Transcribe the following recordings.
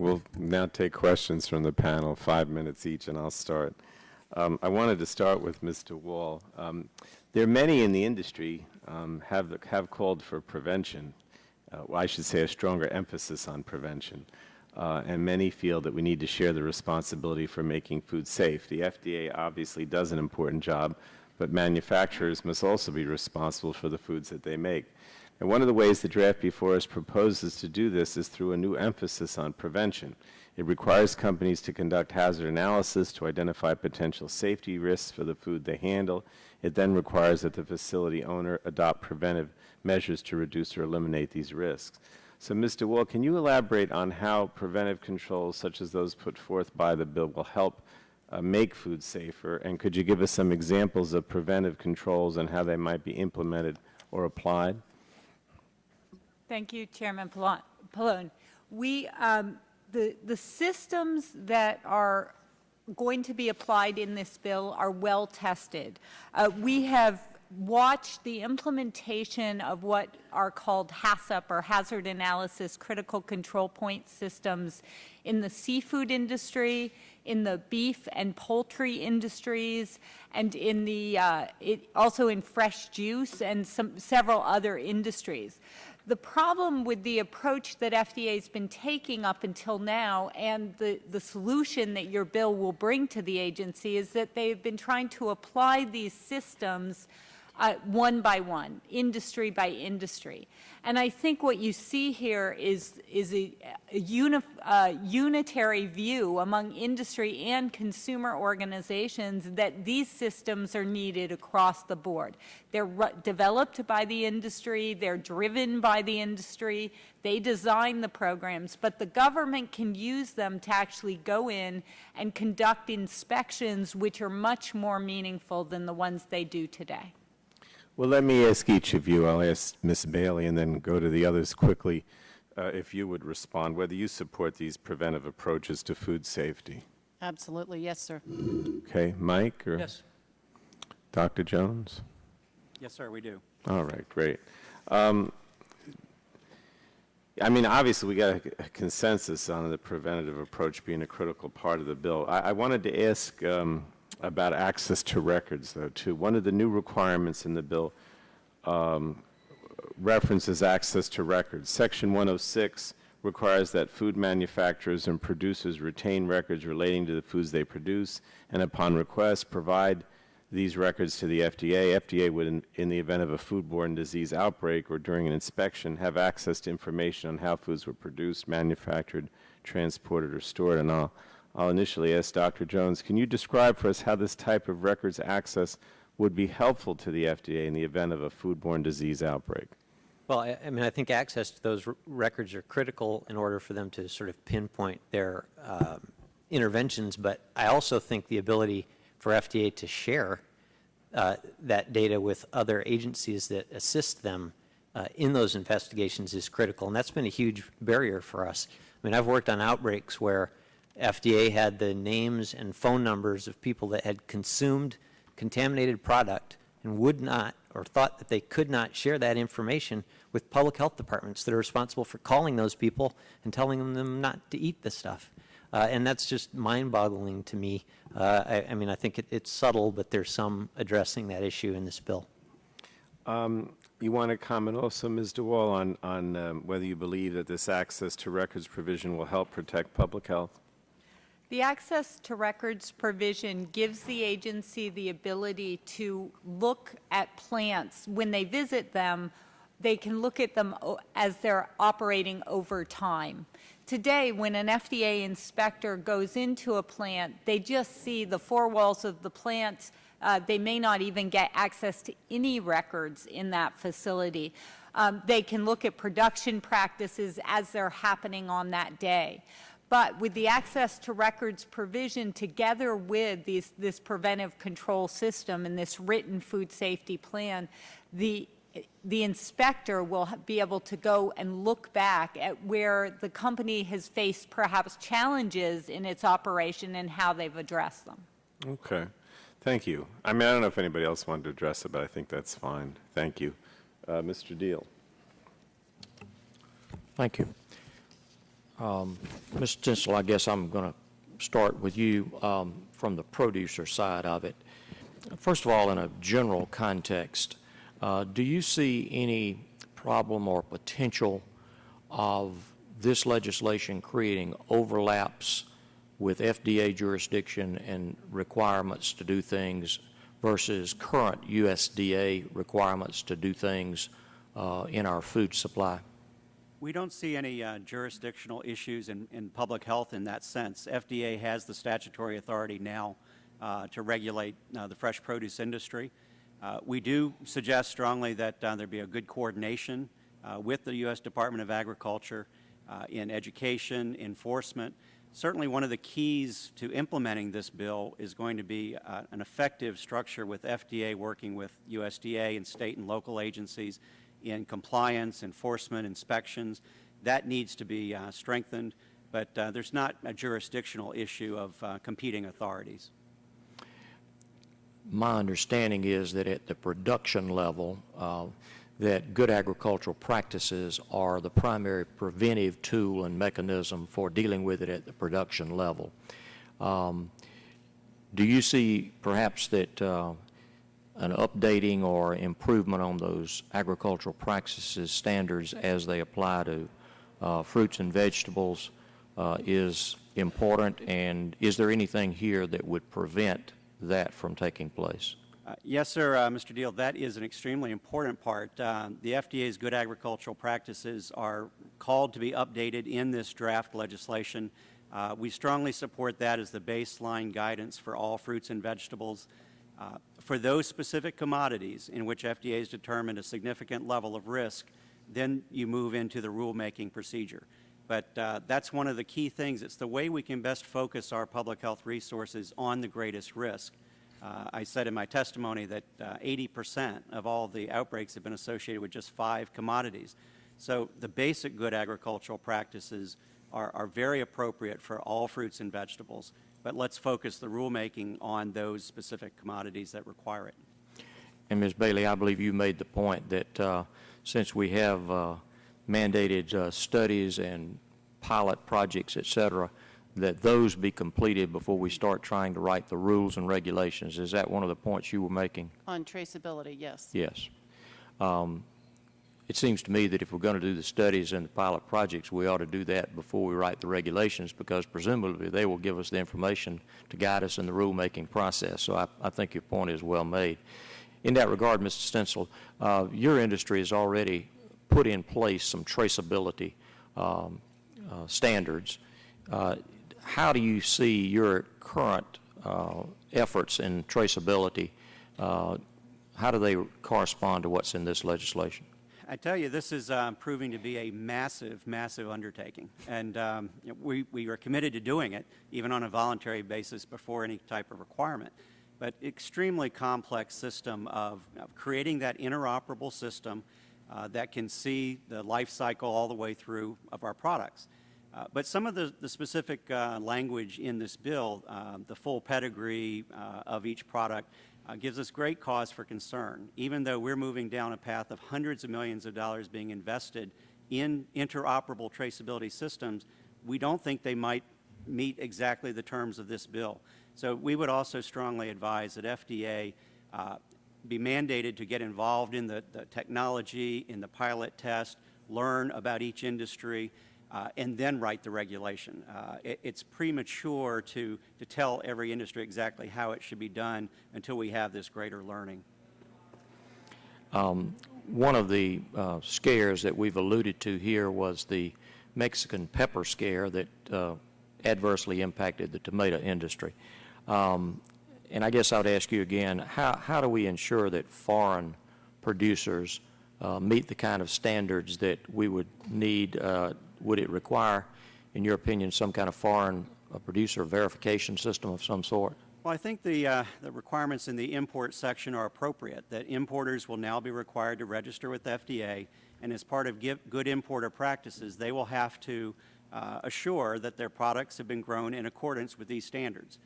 We'll now take questions from the panel, 5 minutes each, and I'll start. I wanted to start with Mr. Wall. There are many in the industry have called for prevention. Well, I should say a stronger emphasis on prevention. And many feel that we need to share the responsibility for making food safe. The FDA obviously does an important job, but manufacturers must also be responsible for the foods that they make. And one of the ways the draft before us proposes to do this is through a new emphasis on prevention. It requires companies to conduct hazard analysis to identify potential safety risks for the food they handle. It then requires that the facility owner adopt preventive measures to reduce or eliminate these risks. So, Mr. Wall, can you elaborate on how preventive controls, such as those put forth by the bill, will help make food safer? And could you give us some examples of preventive controls and how they might be implemented or applied? Thank you, Chairman Pallone. The systems that are going to be applied in this bill are well tested. We have watched the implementation of what are called HACCP, or Hazard Analysis Critical Control Point systems, in the seafood industry, in the beef and poultry industries, and in the also in fresh juice and several other industries. The problem with the approach that FDA has been taking up until now, and the solution that your bill will bring to the agency, is that they've been trying to apply these systems one by one, industry by industry. And I think what you see here is a unitary view among industry and consumer organizations that these systems are needed across the board. They're developed by the industry, they're driven by the industry, they design the programs, but the government can use them to actually go in and conduct inspections which are much more meaningful than the ones they do today. Well, let me ask each of you. I'll ask Ms. Bailey and then go to the others quickly, if you would respond, whether you support these preventive approaches to food safety. Absolutely. Yes, sir. Okay. Mike? Or yes. Dr. Jones? Yes, sir, we do. All right, great. I mean, obviously, we got a consensus on the preventative approach being a critical part of the bill. I wanted to ask about access to records, though, too. One of the new requirements in the bill references access to records. Section 106 requires that food manufacturers and producers retain records relating to the foods they produce, and upon request, provide these records to the FDA. FDA would, in the event of a foodborne disease outbreak or during an inspection, have access to information on how foods were produced, manufactured, transported, or stored. And I'll initially ask Dr. Jones, can you describe for us how this type of records access would be helpful to the FDA in the event of a foodborne disease outbreak? Well, I mean, I think access to those records are critical in order for them to sort of pinpoint their interventions, but I also think the ability for FDA to share that data with other agencies that assist them in those investigations is critical, and that's been a huge barrier for us. I mean, I've worked on outbreaks where FDA had the names and phone numbers of people that had consumed contaminated product and would not, or thought that they could not share that information with public health departments that are responsible for calling those people and telling them not to eat the stuff. And that's just mind-boggling to me. I mean, I think it's subtle, but there's some addressing that issue in this bill. You want to comment also, Ms. DeWall, on whether you believe that this access to records provision will help protect public health? The access to records provision gives the agency the ability to look at plants. When they visit them, they can look at them as they're operating over time. Today, when an FDA inspector goes into a plant, they just see the four walls of the plant. They may not even get access to any records in that facility. They can look at production practices as they're happening on that day. But with the access to records provision, together with this preventive control system and this written food safety plan, the inspector will be able to go and look back at where the company has faced perhaps challenges in its operation and how they've addressed them. Okay. Thank you. I mean, I don't know if anybody else wanted to address it, but I think that's fine. Thank you. Mr. Deal. Thank you. Mr. Tinsel, I guess I'm going to start with you from the producer side of it. First of all, in a general context, do you see any problem or potential of this legislation creating overlaps with FDA jurisdiction and requirements to do things versus current USDA requirements to do things in our food supply? We don't see any jurisdictional issues in public health in that sense. FDA has the statutory authority now to regulate the fresh produce industry. We do suggest strongly that there be a good coordination with the U.S. Department of Agriculture in education, enforcement. Certainly one of the keys to implementing this bill is going to be an effective structure with FDA working with USDA and state and local agencies in compliance, enforcement, inspections. That needs to be strengthened, but there's not a jurisdictional issue of competing authorities. My understanding is that at the production level, that good agricultural practices are the primary preventive tool and mechanism for dealing with it at the production level. Do you see perhaps that an updating or improvement on those agricultural practices standards as they apply to fruits and vegetables is important, and is there anything here that would prevent that from taking place? Yes, sir, Mr. Deal, that is an extremely important part. The FDA's good agricultural practices are called to be updated in this draft legislation. We strongly support that as the baseline guidance for all fruits and vegetables. For those specific commodities in which FDA has determined a significant level of risk, then you move into the rulemaking procedure. But that's one of the key things. It's the way we can best focus our public health resources on the greatest risk. I said in my testimony that 80% of all the outbreaks have been associated with just 5 commodities. So the basic good agricultural practices are very appropriate for all fruits and vegetables, but let's focus the rulemaking on those specific commodities that require it. And Ms. Bailey, I believe you made the point that since we have mandated studies and pilot projects, et cetera, that those be completed before we start trying to write the rules and regulations. Is that one of the points you were making? On traceability, yes. Yes. It seems to me that if we're going to do the studies and the pilot projects, we ought to do that before we write the regulations, because presumably they will give us the information to guide us in the rulemaking process. So I think your point is well made. In that regard, Mr. Stencil, your industry has already put in place some traceability standards. How do you see your current efforts in traceability? How do they correspond to what's in this legislation? I tell you, this is proving to be a massive, massive undertaking. And we are committed to doing it, even on a voluntary basis before any type of requirement. But extremely complex system of creating that interoperable system that can see the life cycle all the way through of our products. But some of the specific language in this bill, the full pedigree of each product, gives us great cause for concern. Even though we're moving down a path of hundreds of millions of dollars being invested in interoperable traceability systems, we don't think they might meet exactly the terms of this bill. So we would also strongly advise that FDA be mandated to get involved in the technology, in the pilot test, learn about each industry, and then write the regulation. It's premature to tell every industry exactly how it should be done until we have this greater learning. One of the scares that we've alluded to here was the Mexican pepper scare that adversely impacted the tomato industry. And I guess I would ask you again, how do we ensure that foreign producers meet the kind of standards that we would need? Would it require, in your opinion, some kind of foreign producer verification system of some sort? Well, I think the requirements in the import section are appropriate, that importers will now be required to register with FDA, and as part of good importer practices, they will have to assure that their products have been grown in accordance with these standards.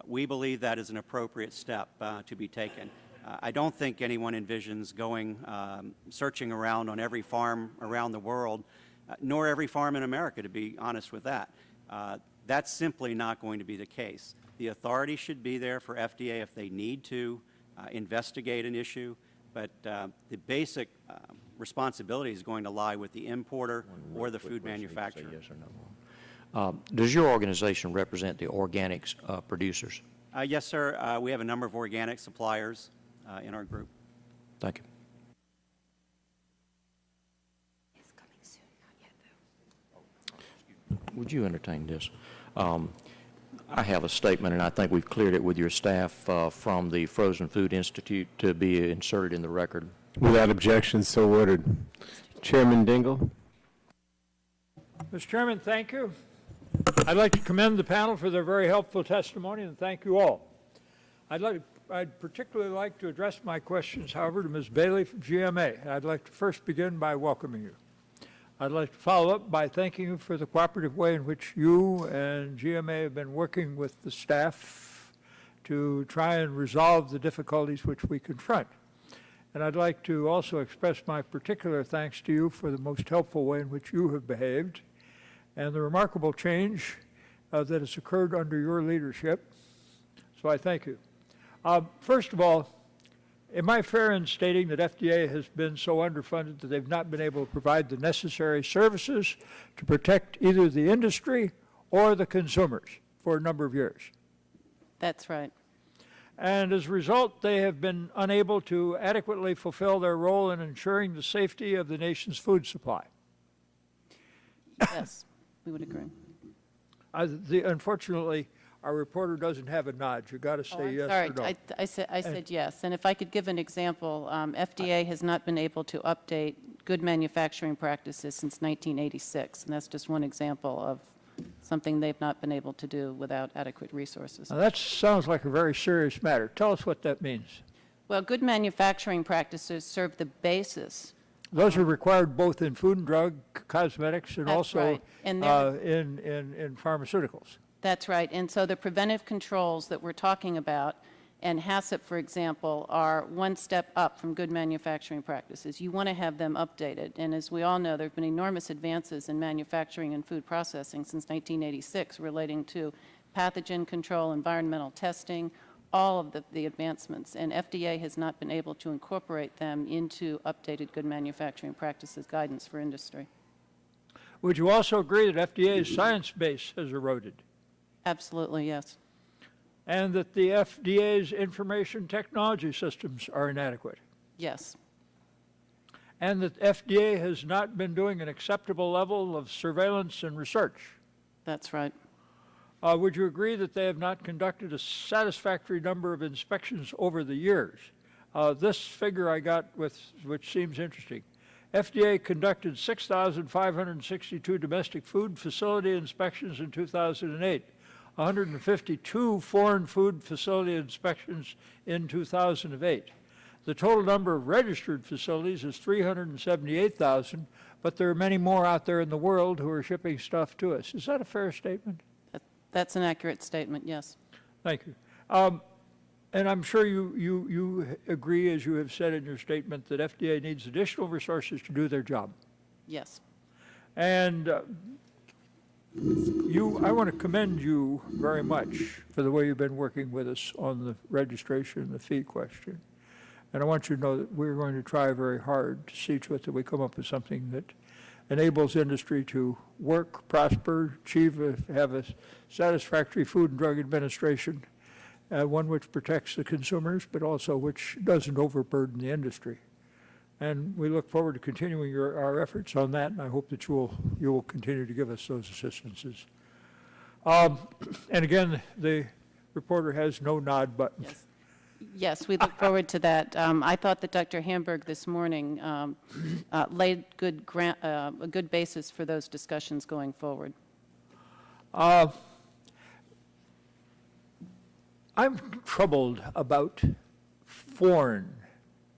We believe that is an appropriate step to be taken. I don't think anyone envisions going searching around on every farm around the world nor every farm in America, to be honest with that. That's simply not going to be the case. The authority should be there for FDA if they need to investigate an issue, but the basic responsibility is going to lie with the importer or the food manufacturer. Does your organization represent the organics producers? Yes, sir. We have a number of organic suppliers in our group. Thank you. Would you entertain this? I have a statement, and I think we've cleared it with your staff from the Frozen Food Institute to be inserted in the record. Without objection, so ordered. Chairman Dingell? Mr. Chairman, thank you. I'd like to commend the panel for their very helpful testimony, and thank you all. I'd particularly like to address my questions, however, to Ms. Bailey from GMA. I'd like to first begin by welcoming you. I'd like to follow up by thanking you for the cooperative way in which you and GMA have been working with the staff to try and resolve the difficulties which we confront. And I'd like to also express my particular thanks to you for the most helpful way in which you have behaved and the remarkable change that has occurred under your leadership. So I thank you. First of all, am I fair in stating that FDA has been so underfunded that they've not been able to provide the necessary services to protect either the industry or the consumers for a number of years? That's right. And as a result, they have been unable to adequately fulfill their role in ensuring the safety of the nation's food supply. Yes, we would agree. Unfortunately, our reporter doesn't have a nod. You've got to say yes Sorry, or no. I said yes. And if I could give an example, FDA has not been able to update good manufacturing practices since 1986, and that's just one example of something they've not been able to do without adequate resources. Now, that sounds like a very serious matter. Tell us what that means. Well, good manufacturing practices serve the basis. Those are required both in food and drug, cosmetics, and That's also right. And they're- in pharmaceuticals. That's right. And so the preventive controls that we're talking about, and HACCP, for example, are one step up from good manufacturing practices. You want to have them updated. And as we all know, there have been enormous advances in manufacturing and food processing since 1986 relating to pathogen control, environmental testing, all of the advancements. And FDA has not been able to incorporate them into updated good manufacturing practices guidance for industry. Would you also agree that FDA's science base has eroded? Absolutely, yes. And that the FDA's information technology systems are inadequate? Yes. And that FDA has not been doing an acceptable level of surveillance and research? That's right. Would you agree that they have not conducted a satisfactory number of inspections over the years? This figure I got, which seems interesting. FDA conducted 6,562 domestic food facility inspections in 2008, 152 foreign food facility inspections in 2008. The total number of registered facilities is 378,000, but there are many more out there in the world who are shipping stuff to us. Is that a fair statement? That's an accurate statement, yes. Thank you. And I'm sure you agree, as you have said in your statement, that FDA needs additional resources to do their job. Yes. And I want to commend you very much for the way you've been working with us on the registration and the fee question. And I want you to know that we're going to try very hard to see to it that we come up with something that enables industry to work, prosper, have a satisfactory Food and Drug Administration, one which protects the consumers, but also which doesn't overburden the industry. And we look forward to continuing our efforts on that, and I hope that you will continue to give us those assistances. And again, the reporter has no nod button. Yes. Yes, we look forward to that. I thought that Dr. Hamburg this morning laid a good basis for those discussions going forward. I'm troubled about foreign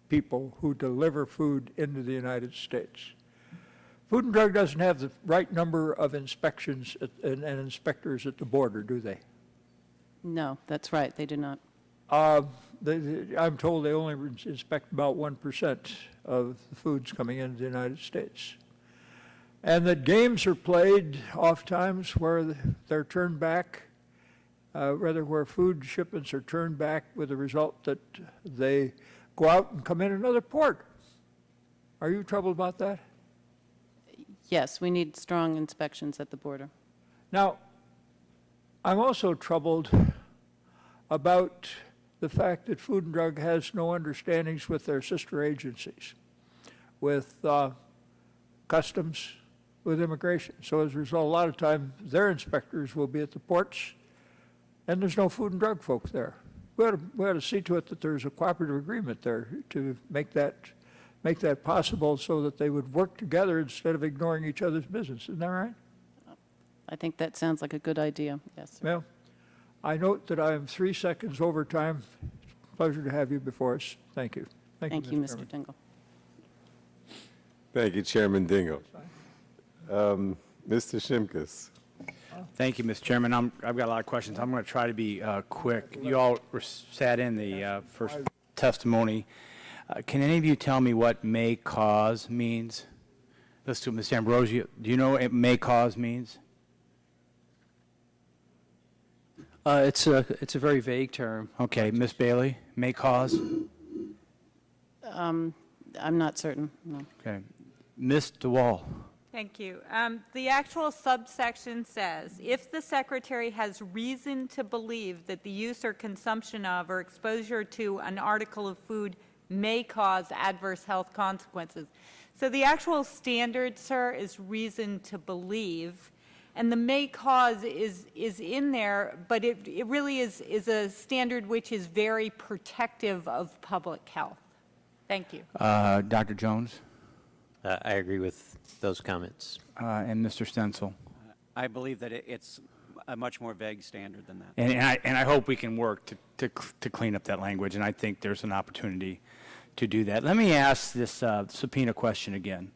people who deliver food into the United States. Food and Drug doesn't have the right number of inspections and inspectors at the border, do they? No, that's right, they do not. I'm told they only inspect about 1% of the foods coming into the United States. And that games are played oftentimes where they're turned back, rather where food shipments are turned back with the result that they go out and come in another port. Are you troubled about that? Yes, we need strong inspections at the border. Now, I'm also troubled about the fact that Food and Drug has no understandings with their sister agencies, with Customs, with Immigration. So as a result, a lot of time, their inspectors will be at the ports, and there's no Food and Drug folks there. We ought to see to it that there's a cooperative agreement there to make that possible so that they would work together instead of ignoring each other's business. Isn't that right? I think that sounds like a good idea, yes. Sir. Well, I note that I am 3 seconds over time. It's a pleasure to have you before us. Thank you. Thank you, Mr. Chairman. Dingle. Thank you, Chairman Dingle. Mr. Shimkus. Thank you, Mr. Chairman. I've got a lot of questions. I'm going to try to be quick. You all sat in the first testimony. Can any of you tell me what may cause means? Let's do Ms. Ambrosio. Do you know what may cause means? It's a very vague term. Okay, Ms. Bailey, may cause? I'm not certain, no. Okay. Ms. DeWall. Thank you. The actual subsection says, if the secretary has reason to believe that the use or consumption of or exposure to an article of food may cause adverse health consequences. So the actual standard, sir, is reason to believe. And the may cause is in there, but it really is a standard which is very protective of public health. Thank you. Dr. Jones I agree with those comments. and Mr. Stencil. I believe that it's a much more vague standard than that. And I hope we can work to clean up that language, and I think there's an opportunity to do that. Let me ask this subpoena question again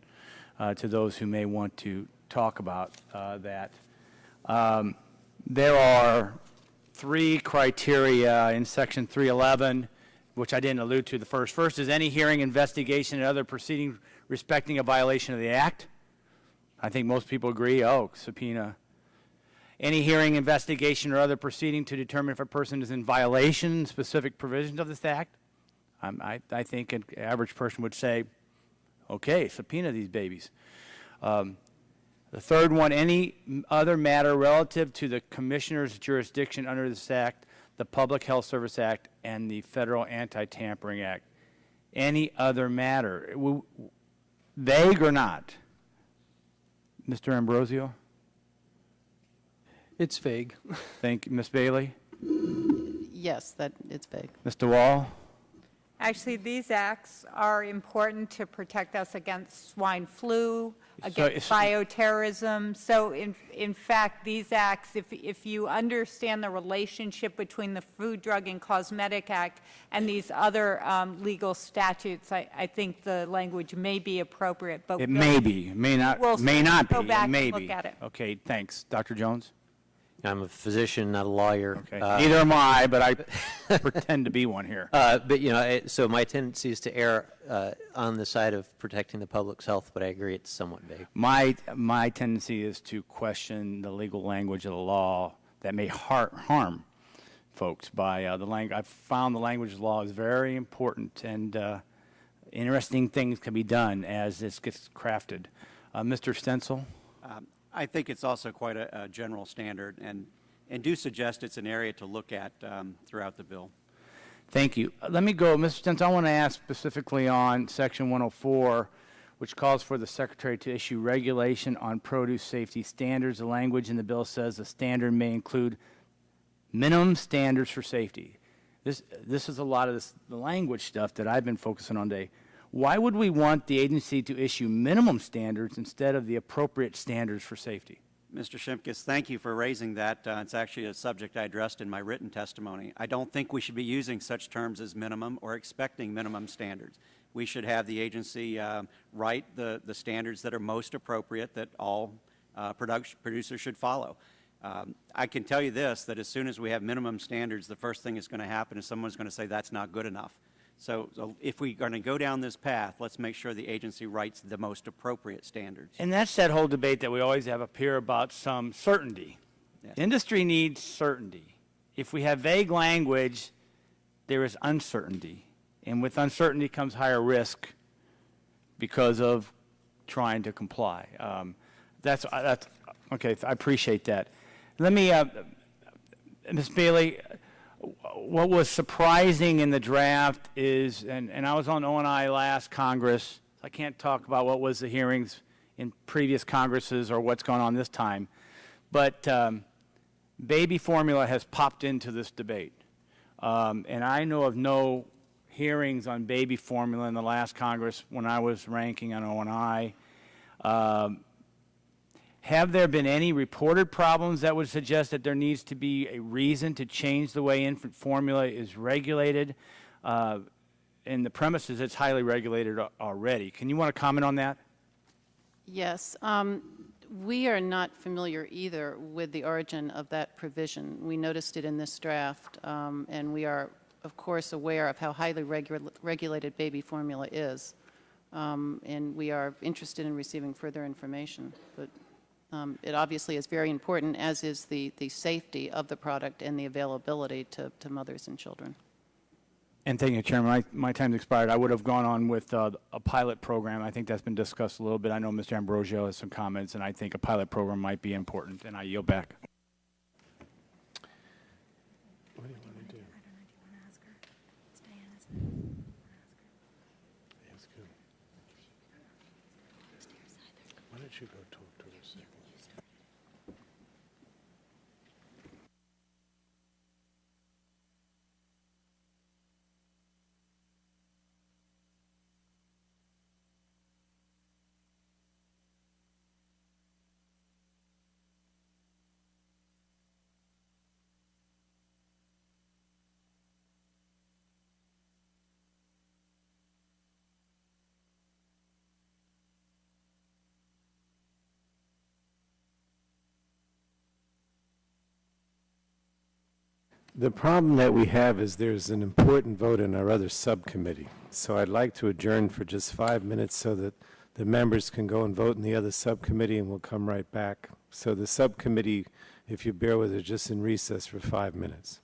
to those who may want to talk about that. There are 3 criteria in Section 311, which I didn't allude to the first. First is any hearing, investigation, and other proceeding respecting a violation of the Act. I think most people agree, subpoena. Any hearing, investigation, or other proceeding to determine if a person is in violation of specific provisions of this Act. I think an average person would say, okay, subpoena these babies. The third one, any other matter relative to the Commissioner's jurisdiction under this Act, the Public Health Service Act, and the Federal Anti-Tampering Act. Any other matter, vague or not? Mr. Ambrosio? It's vague. Thank you. Ms. Bailey? Yes, that, it's vague. Mr. Wall? Actually, these acts are important to protect us against swine flu, against bioterrorism. So in fact, these acts, if you understand the relationship between the Food, Drug, and Cosmetic Act and these other legal statutes, I think the language may be appropriate. But It may be, may not, we'll may not be. go back It may and be. look at it. Okay, thanks. Dr. Jones? I'm a physician, not a lawyer. Okay. Neither am I, but I pretend to be one here. But, so my tendency is to err on the side of protecting the public's health, but I agree it's somewhat vague. My tendency is to question the legal language of the law that may harm folks by the language. I've found the language of the law is very important, and interesting things can be done as this gets crafted. Mr. Stencil? I think it's also quite a general standard, and do suggest it's an area to look at throughout the bill. Thank you. Let me go, Mr. Stencil, I want to ask specifically on Section 104, which calls for the Secretary to issue regulation on produce safety standards. The language in the bill says the standard may include minimum standards for safety. This is a lot of the language stuff that I've been focusing on today. Why would we want the agency to issue minimum standards instead of the appropriate standards for safety? Mr. Shimkus, thank you for raising that. It's actually a subject I addressed in my written testimony. I don't think we should be using such terms as minimum or expecting minimum standards. We should have the agency write the standards that are most appropriate that all producers should follow. I can tell you this, that as soon as we have minimum standards, the first thing that's going to happen is someone's going to say that's not good enough. So if we're going to go down this path, let's make sure the agency writes the most appropriate standards. And that's that whole debate that we always have up here about some certainty. Yeah. Industry needs certainty. If we have vague language, there is uncertainty. And with uncertainty comes higher risk because of trying to comply. That's okay, I appreciate that. Let me, Ms. Bailey, what was surprising in the draft is, and I was on O&I last Congress, so I can't talk about what was the hearings in previous Congresses or what's going on this time, but baby formula has popped into this debate. And I know of no hearings on baby formula in the last Congress when I was ranking on O&I. Have there been any reported problems that would suggest that there needs to be a reason to change the way infant formula is regulated? In the premises, it's highly regulated already. Can you want to comment on that? Yes. We are not familiar either with the origin of that provision. We noticed it in this draft, and we are, of course, aware of how highly regulated baby formula is. And we are interested in receiving further information. But it obviously is very important, as is the safety of the product and the availability to mothers and children. And thank you, Chairman. My time's expired. I would have gone on with a pilot program. I think that's been discussed a little bit. I know Mr. Ambrosio has some comments, and I think a pilot program might be important, and I yield back. What do you want to do? I don't know. Do you want to ask her? It's Diana's. Ask who? Why don't you go talk to her? The problem that we have is there's an important vote in our other subcommittee. So I'd like to adjourn for just 5 minutes so that the members can go and vote in the other subcommittee, and we'll come right back. So the subcommittee, if you bear with us, just in recess for 5 minutes.